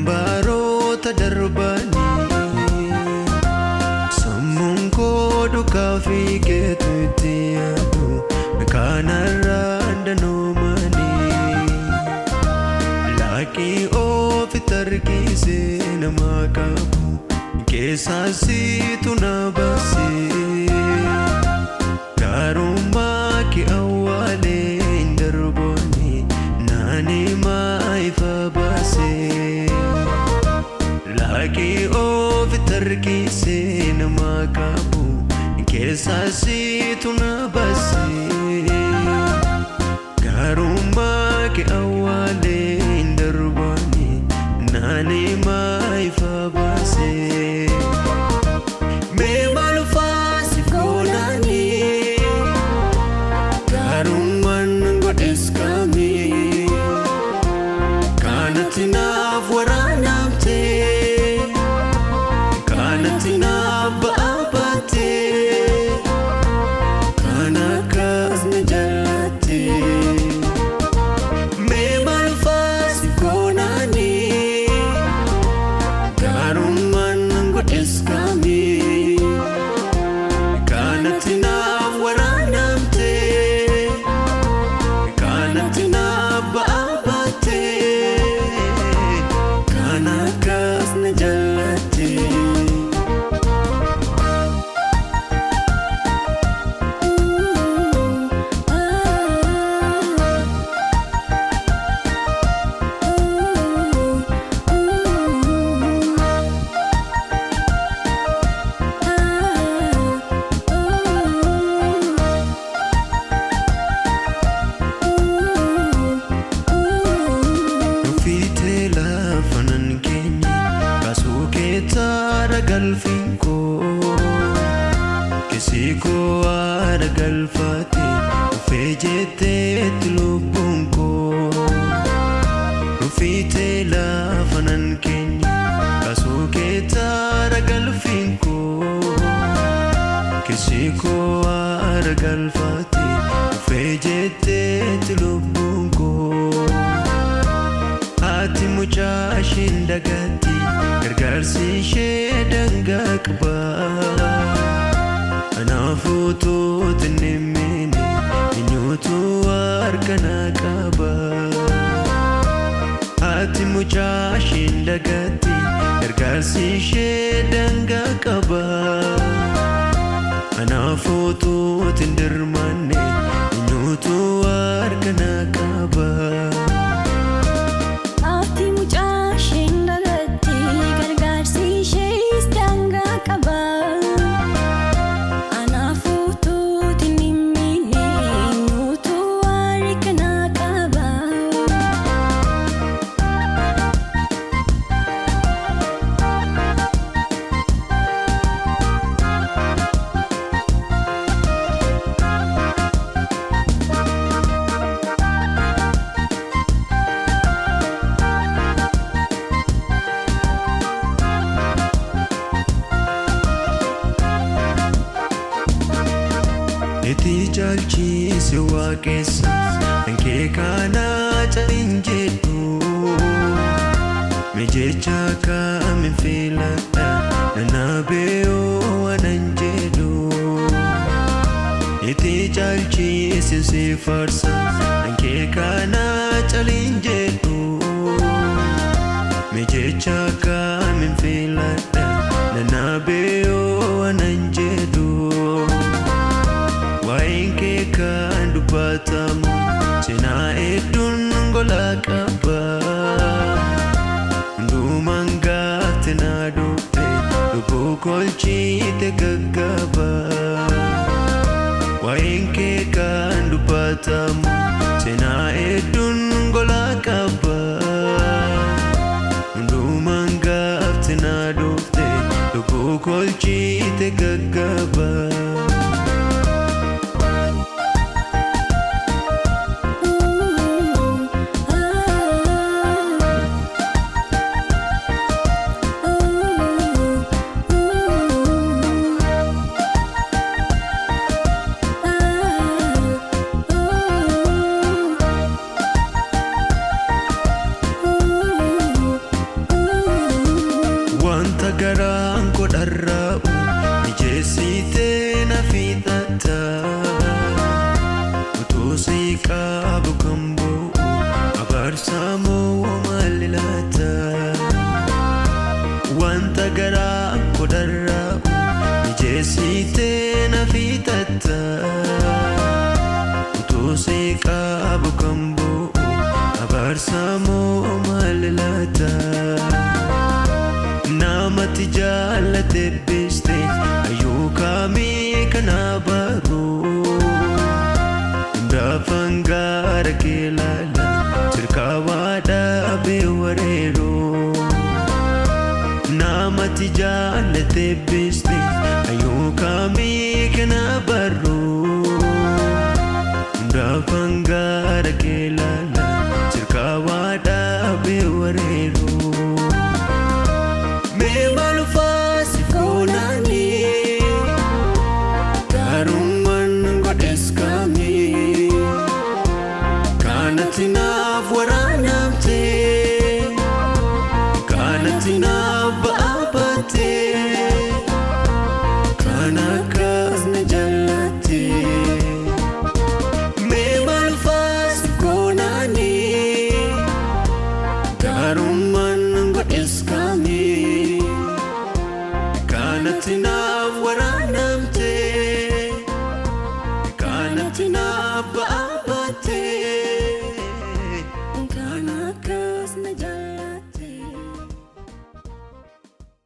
baroota darbanii sammuun koo duukaa fiigeetu itti yaadu kanarraan danoomanii laaqii ofitti argisee nama qabu keessaa siitu na baasee gaarummaa kee awwaalee hin darboonni naani maayifa baasee laaqii ofitti argisee nama qabu keessaa siitu na baasee gaarummaa kee awwaalee hin darboonni naani maayifa baasee mee maal faasiif goonanii gaarummaan godhes kamii kanatti naaf waraanamtee kanatti naaf ba'aa baatee kan akkas na jallattee mee maal faasiif goonanii gaarummaan godhes kamii kanatti naaf waraanamtee kanatti naaf ba'aa baatee kan akkas na jallattee. Fiitee laafaan keenya kaasuu keettaara galfinkoo keessi koo aara galfaate dhufee jetteetti lubbuun koo. Fiitee laafaan keenya kaasuu keettaara galfinkoo keessi koo aara galfaate dhufee jetteetti lubbuun koo. Ati mucaa isheen dagatti gargaarsi ishee dangaa qaba anaafuu tuuti nimmiini eenyuutu harka na qaba. Ati mucaa isheen dagatti gargaarsi ishee dangaa qaba anaafuu tuuti dirmanne eenyuutu harka na qaba. Eti jalchise waaqessa ankee kana caliin jedhu mijecha kaamin filadha nanabeeyoo waanan jedhu. Eti jalchise si farsa ankee kana caliin jedhu mijecha kaamin filadha nanabeeyoo waanan jedhu. Waa'een kee kan dubbatamu seenaa hedduun gola qaba hundumaan gaafte na dhufte lubbuu kolchite gaggaba. Waa'een kee kan dubbatamu seenaa hedduun gola qaba hundumaan gaafte na dhufte lubbuu kolchite gaggaba. geessitee na fixatta utuu seeqaa kan bu'u abaarsaa moo maal laata namatti jaallate beeste ayyuu kaamii kana baruu hundaafan gaara kee laala sirkaa waadhaa beewareeroo namatti jaallate beeste ayyuu kaamii kana baruu hundaafan gaara kee laala sirkaa waadhaa beewareeroo mee malufaasi foonanii gaarummaan godhes kaamii kanatti naaf waraanamtee kanatti naaf ba'aabattee kan akkas na jallattee mee malufaasi foonanii gaarummaan godhes kaamii kanatti naaf waraanamtee kanatti naaf ba'aabattee